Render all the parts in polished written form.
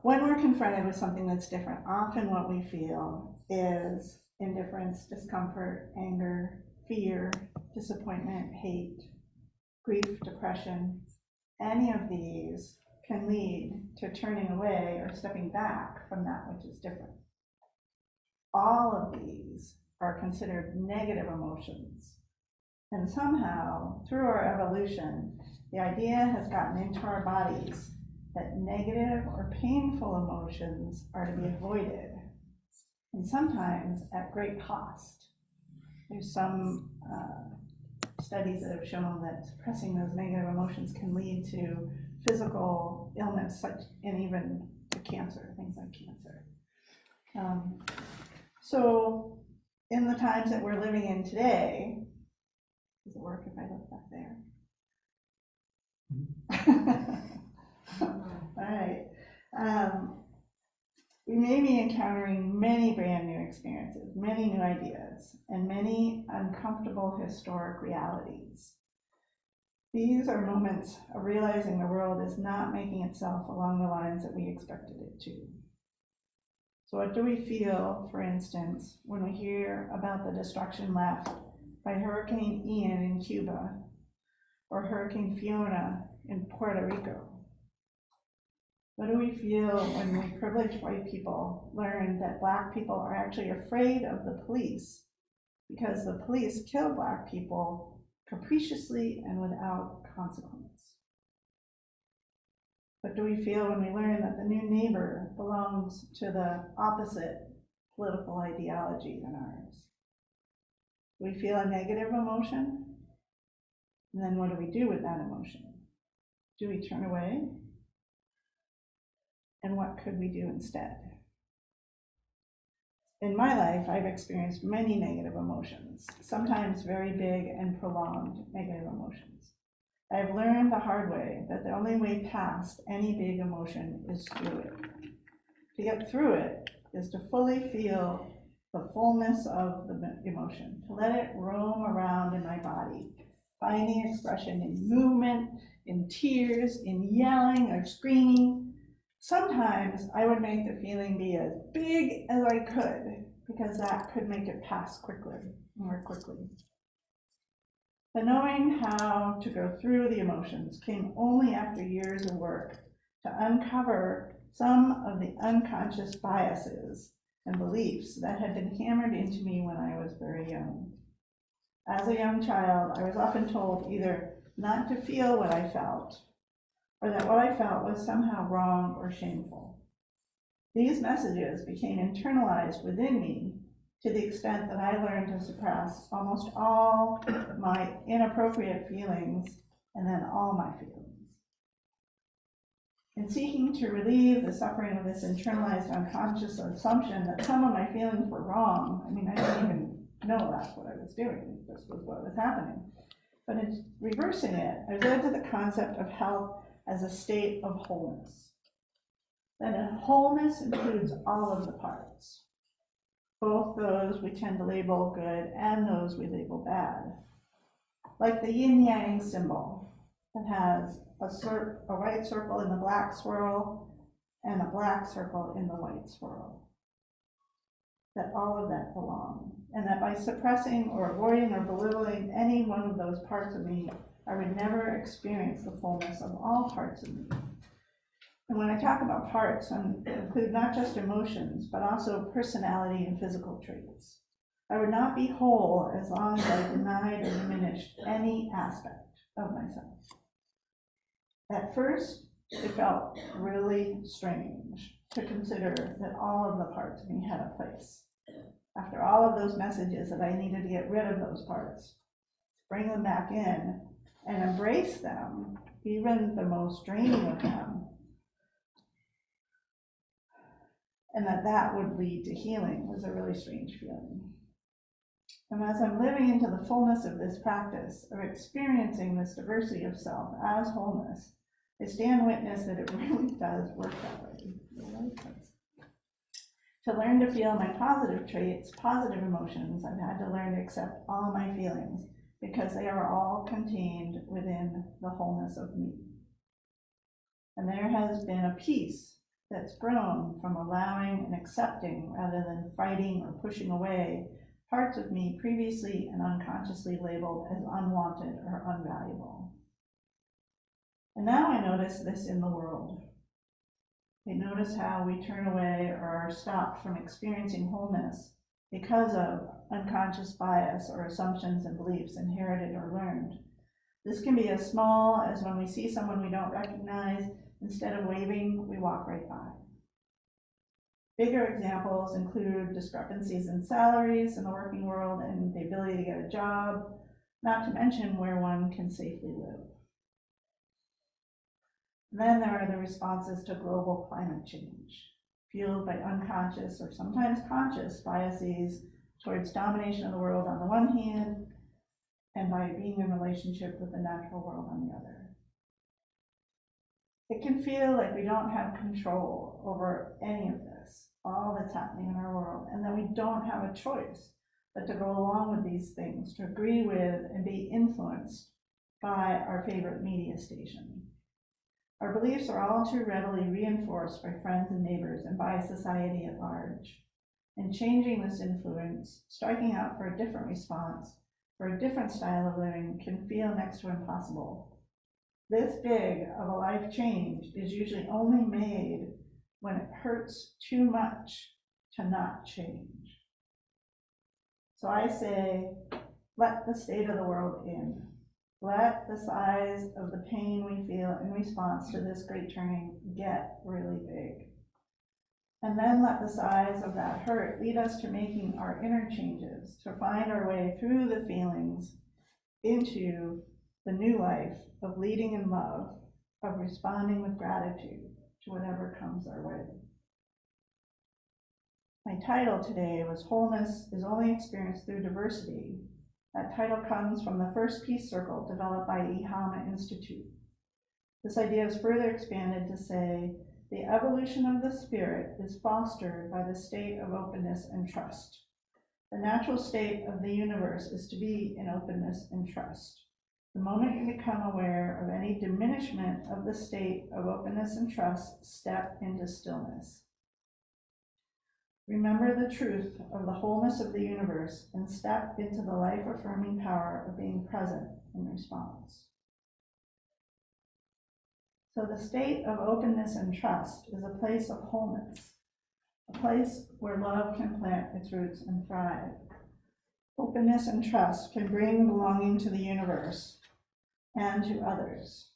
when we're confronted with something that's different, often what we feel is indifference, discomfort, anger, fear, disappointment, hate, grief, depression. Any of these can lead to turning away or stepping back from that which is different. All of these are considered negative emotions. And somehow, through our evolution, the idea has gotten into our bodies that negative or painful emotions are to be avoided, and sometimes at great cost. There's some studies that have shown that suppressing those negative emotions can lead to physical illness, and even to cancer, things like cancer. So in the times that we're living in today, does it work if I look back there? All right. We may be encountering many brand new experiences, many new ideas, and many uncomfortable historic realities. These are moments of realizing the world is not making itself along the lines that we expected it to. So what do we feel, for instance, when we hear about the destruction left by Hurricane Ian in Cuba or Hurricane Fiona in Puerto Rico? What do we feel when we privileged white people learn that Black people are actually afraid of the police because the police kill Black people capriciously and without consequence? What do we feel when we learn that the new neighbor belongs to the opposite political ideology than ours? Do we feel a negative emotion? And then what do we do with that emotion? Do we turn away? And what could we do instead? In my life, I've experienced many negative emotions, sometimes very big and prolonged negative emotions. I have learned the hard way that the only way past any big emotion is through it. To get through it is to fully feel the fullness of the emotion, to let it roam around in my body, finding expression in movement, in tears, in yelling or screaming. Sometimes I would make the feeling be as big as I could, because that could make it pass more quickly. The knowing how to go through the emotions came only after years of work to uncover some of the unconscious biases and beliefs that had been hammered into me when I was very young. As a young child, I was often told either not to feel what I felt, or that what I felt was somehow wrong or shameful. These messages became internalized within me to the extent that I learned to suppress almost all my inappropriate feelings and then all my feelings. In seeking to relieve the suffering of this internalized unconscious assumption that some of my feelings were wrong, I mean, I didn't even know that's what I was doing, this was what was happening. But in reversing it, I was led to the concept of health as a state of wholeness. That wholeness includes all of the parts, both those we tend to label good and those we label bad. Like the yin-yang symbol that has a white circle in the black swirl and a black circle in the white swirl. That all of that belong, and that by suppressing or avoiding or belittling any one of those parts of me, I would never experience the fullness of all parts of me. And when I talk about parts, I include not just emotions, but also personality and physical traits. I would not be whole as long as I denied or diminished any aspect of myself. At first, it felt really strange to consider that all of the parts of me had a place. After all of those messages that I needed to get rid of those parts, bring them back in, and embrace them, even the most draining of them, and that would lead to healing was a really strange feeling. And as I'm living into the fullness of this practice, of experiencing this diversity of self as wholeness, I stand witness that it really does work that way. It really does. To learn to feel my positive traits, positive emotions, I've had to learn to accept all my feelings, because they are all contained within the wholeness of me. And there has been a peace that's grown from allowing and accepting rather than fighting or pushing away parts of me previously and unconsciously labeled as unwanted or unvaluable. And now I notice this in the world. I notice how we turn away or are stopped from experiencing wholeness because of unconscious bias or assumptions and beliefs inherited or learned. This can be as small as when we see someone we don't recognize, instead of waving, we walk right by. Bigger examples include discrepancies in salaries in the working world and the ability to get a job, not to mention where one can safely live. And then there are the responses to global climate change, fueled by unconscious or sometimes conscious biases towards domination of the world on the one hand, and by being in relationship with the natural world on the other. It can feel like we don't have control over any of this, all that's happening in our world, and that we don't have a choice but to go along with these things, to agree with and be influenced by our favorite media station. Our beliefs are all too readily reinforced by friends and neighbors and by society at large. And changing this influence, striking out for a different response, for a different style of living, can feel next to impossible. This big of a life change is usually only made when it hurts too much to not change. So I say, let the state of the world in. Let the size of the pain we feel in response to this great turning get really big. And then let the size of that hurt lead us to making our inner changes, to find our way through the feelings into the new life of leading in love, of responding with gratitude to whatever comes our way. My title today was Wholeness is Only Experienced Through Diversity. That title comes from the first peace circle developed by EHAMA Institute. This idea is further expanded to say, the evolution of the spirit is fostered by the state of openness and trust. The natural state of the universe is to be in openness and trust. The moment you become aware of any diminishment of the state of openness and trust, step into stillness. Remember the truth of the wholeness of the universe and step into the life-affirming power of being present in response. So the state of openness and trust is a place of wholeness, a place where love can plant its roots and thrive. Openness and trust can bring belonging to the universe and to others.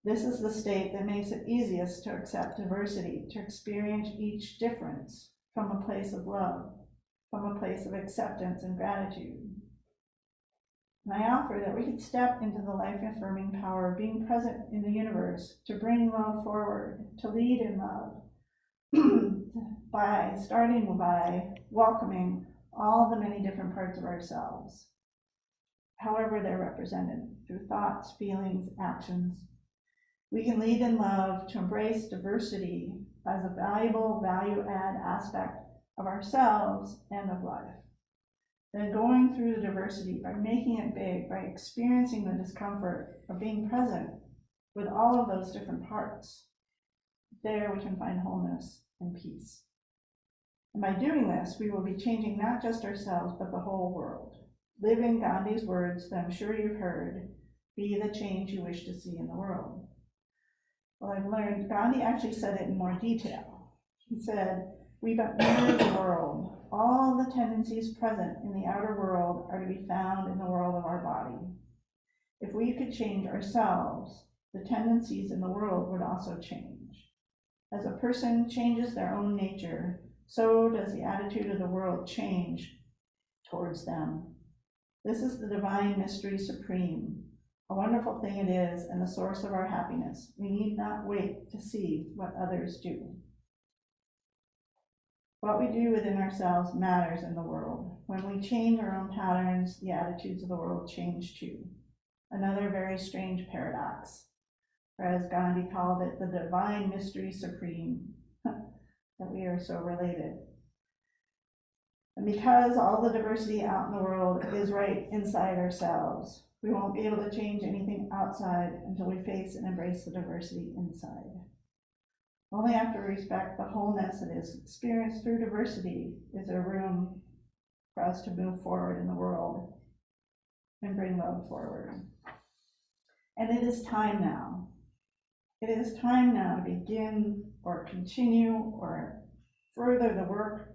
This is the state that makes it easiest to accept diversity, to experience each difference from a place of love, from a place of acceptance and gratitude. And I offer that we could step into the life-affirming power of being present in the universe, to bring love forward, to lead in love, by starting by welcoming all the many different parts of ourselves, however they're represented, through thoughts, feelings, actions. We can lead in love to embrace diversity as a valuable value-add aspect of ourselves and of life. Then going through the diversity by making it big, by experiencing the discomfort of being present with all of those different parts, there we can find wholeness and peace. And by doing this, we will be changing not just ourselves, but the whole world. Live in Gandhi's words that I'm sure you've heard, be the change you wish to see in the world. Well, I've learned Gandhi actually said it in more detail. He said, we but mirror the world. All the tendencies present in the outer world are to be found in the world of our body. If we could change ourselves, the tendencies in the world would also change. As a person changes their own nature, so does the attitude of the world change towards them. This is the divine mystery supreme. A wonderful thing it is, and the source of our happiness. We need not wait to see what others do. What we do within ourselves matters in the world. When we change our own patterns, the attitudes of the world change too. Another very strange paradox, or as Gandhi called it, the divine mystery supreme, that we are so related. And because all the diversity out in the world is right inside ourselves, we won't be able to change anything outside until we face and embrace the diversity inside. Only after we respect the wholeness that is experienced through diversity is there room for us to move forward in the world and bring love forward. And it is time now. It is time now to begin or continue or further the work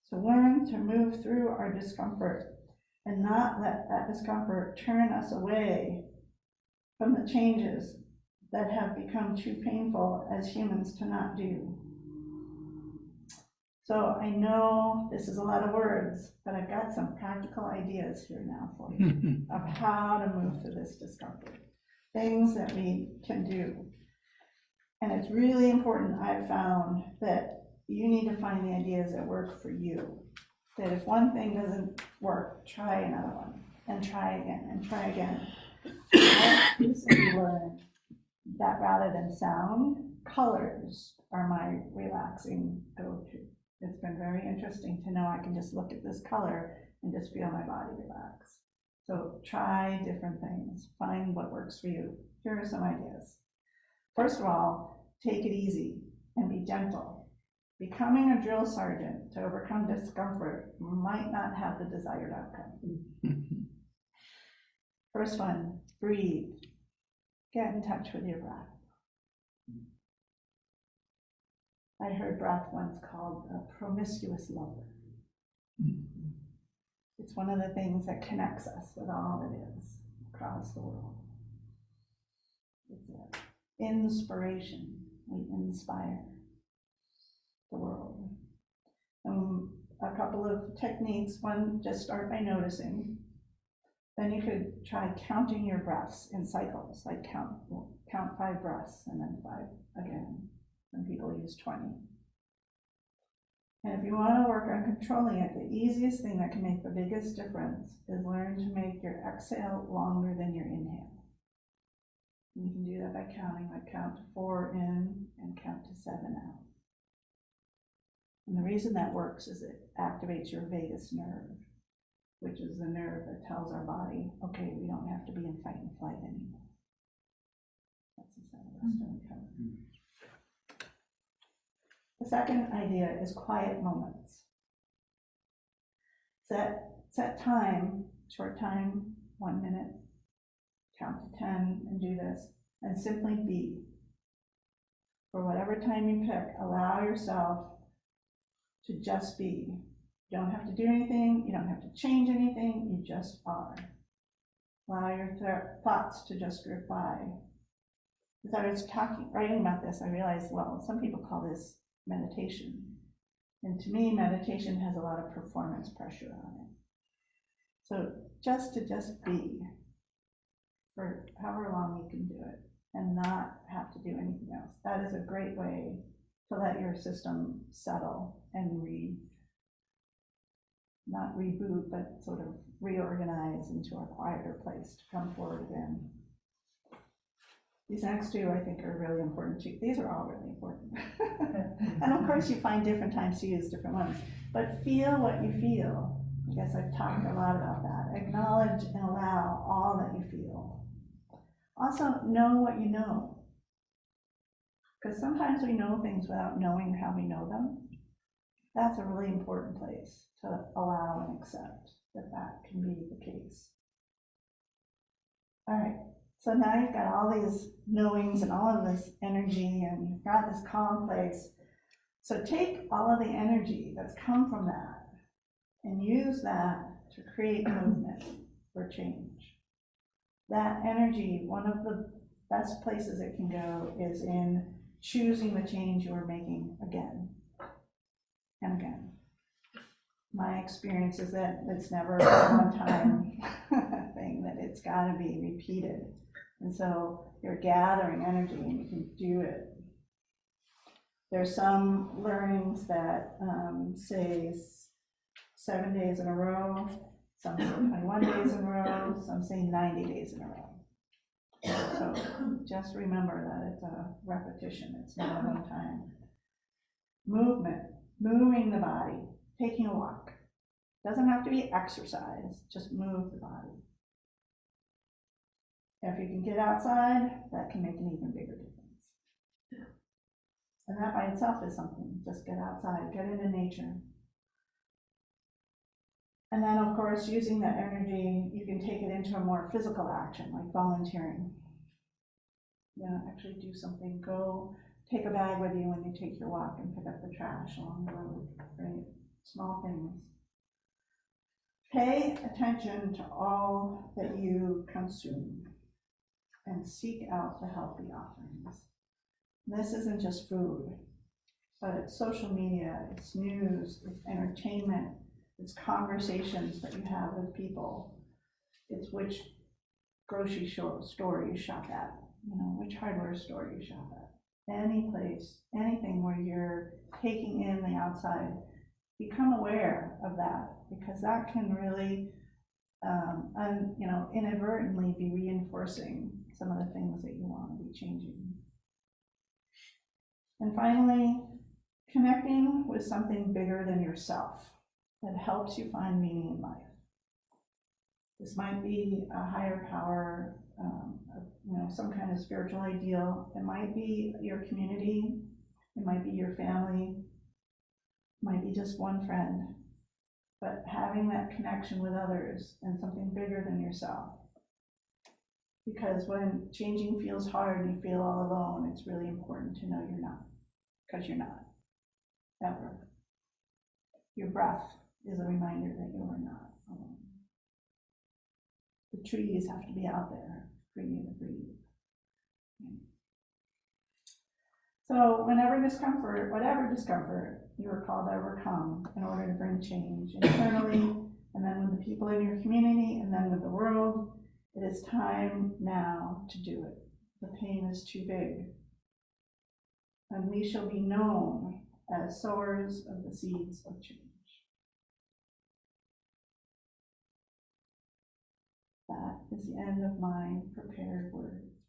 to learn to move through our discomfort and not let that discomfort turn us away from the changes that have become too painful as humans to not do. So I know this is a lot of words, but I've got some practical ideas here now for you of how to move through this discomfort, things that we can do. And it's really important, I've found, that you need to find the ideas that work for you. That if one thing doesn't work, try another one, and try again, and try again. I recently learned that rather than sound, colors are my relaxing go-to. It's been very interesting to know I can just look at this color and just feel my body relax. So try different things, find what works for you. Here are some ideas. First of all, take it easy and be gentle. Becoming a drill sergeant to overcome discomfort might not have the desired outcome. First one, breathe. Get in touch with your breath. I heard breath once called a promiscuous lover. It's one of the things that connects us with all that is across the world. It's an inspiration. We inspire the world. A couple of techniques. One, just start by noticing. Then you could try counting your breaths in cycles, like count 5 breaths and then 5 again. Some people use 20. And if you want to work on controlling it, the easiest thing that can make the biggest difference is learn to make your exhale longer than your inhale. And you can do that by counting, like count to 4 in and count to 7 out. And the reason that works is it activates your vagus nerve, which is the nerve that tells our body, okay, we don't have to be in fight and flight anymore. That's the sound of us doing. The second idea is quiet moments. Set time, short time, 1 minute, count to 10 and do this, and simply be. For whatever time you pick, allow yourself to just be. You don't have to do anything, you don't have to change anything, you just are. Allow your thoughts to just drift by. As I was writing about this, I realized, well, some people call this meditation. And to me, meditation has a lot of performance pressure on it. So just be for however long you can do it and not have to do anything else. That is a great way to let your system settle and not reboot, but sort of reorganize into a quieter place to come forward again. These next two, I think, are really important too. These are all really important. And of course, you find different times to use different ones. But feel what you feel. I guess I've talked a lot about that. Acknowledge and allow all that you feel. Also, know what you know. Because sometimes we know things without knowing how we know them. That's a really important place to allow and accept that can be the case. All right. So now you've got all these knowings and all of this energy, and you've got this calm place. So take all of the energy that's come from that and use that to create movement or change. That energy, one of the best places it can go is in choosing the change you are making again and again. My experience is that it's never a one-time thing, that it's got to be repeated. And so you're gathering energy and you can do it. There's some learnings that say 7 days in a row, some say 21 days in a row, some say 90 days in a row. So just remember that it's a repetition, it's not a one time. Movement, moving the body, taking a walk. Doesn't have to be exercise, just move the body. If you can get outside, that can make an even bigger difference. And that by itself is something. Just get outside, get into nature. And then, of course, using that energy, you can take it into a more physical action, like volunteering. Actually do something. Go take a bag with you when you take your walk and pick up the trash along the road, right? Small things. Pay attention to all that you consume and seek out the healthy offerings. This isn't just food, but it's social media, it's news, it's entertainment, it's conversations that you have with people. It's which grocery store you shop at, which hardware store you shop at. Any place, anything where you're taking in the outside, become aware of that, because that can really, inadvertently be reinforcing some of the things that you want to be changing. And finally, connecting with something bigger than yourself that helps you find meaning in life. This might be a higher power, some kind of spiritual ideal. It might be your community. It might be your family. It might be just one friend. But having that connection with others and something bigger than yourself. Because when changing feels hard and you feel all alone, it's really important to know you're not. Because you're not. Ever. Your breath is a reminder that you are not alone. The trees have to be out there for you to breathe. So whatever discomfort you are called to overcome in order to bring change internally, and then with the people in your community, and then with the world, it is time now to do it. The pain is too big. And we shall be known as sowers of the seeds of change. That is the end of my prepared words.